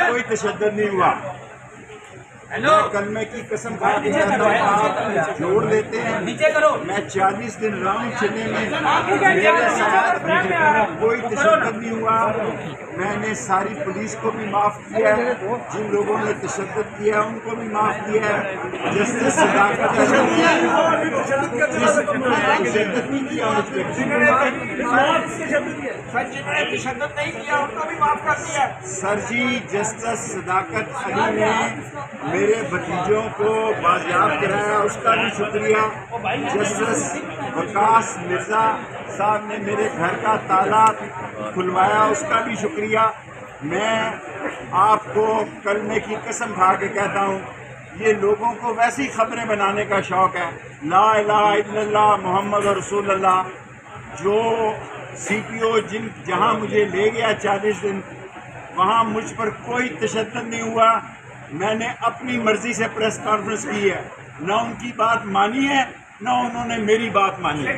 کوئی تشدد نہیں ہوا. کلمے کی قسم کھا کے کہتا ہوں آپ جوڑ لیتے ہیں. میں 40 دن رہا ہوں چلے میں, میرے ساتھ کوئی تشدد نہیں ہوا. میں نے ساری پولیس کو بھی معاف کیا ہے, جن لوگوں نے تشدد کیا ان کو بھی معاف کیا ہے. جسٹس صداقت سر جی, جسٹس صداقت علی نے میرے بھتیجوں کو بازیاب کرایا, اس کا بھی شکریہ. جسٹس وقاص مرزا صاحب نے میرے گھر کا تالا کھلوایا, اس کا بھی شکریہ. میں آپ کو کلمے کی قسم کھا کے کہتا ہوں, یہ لوگوں کو ویسی خبریں بنانے کا شوق ہے. لا الہ الا اللہ محمد رسول اللہ. جو سی پی او جہاں مجھے لے گیا 40 دن, وہاں مجھ پر کوئی تشدد نہیں ہوا. میں نے اپنی مرضی سے پریس کانفرنس کی ہے, نہ ان کی بات مانی ہے نہ انہوں نے میری بات مانی ہے.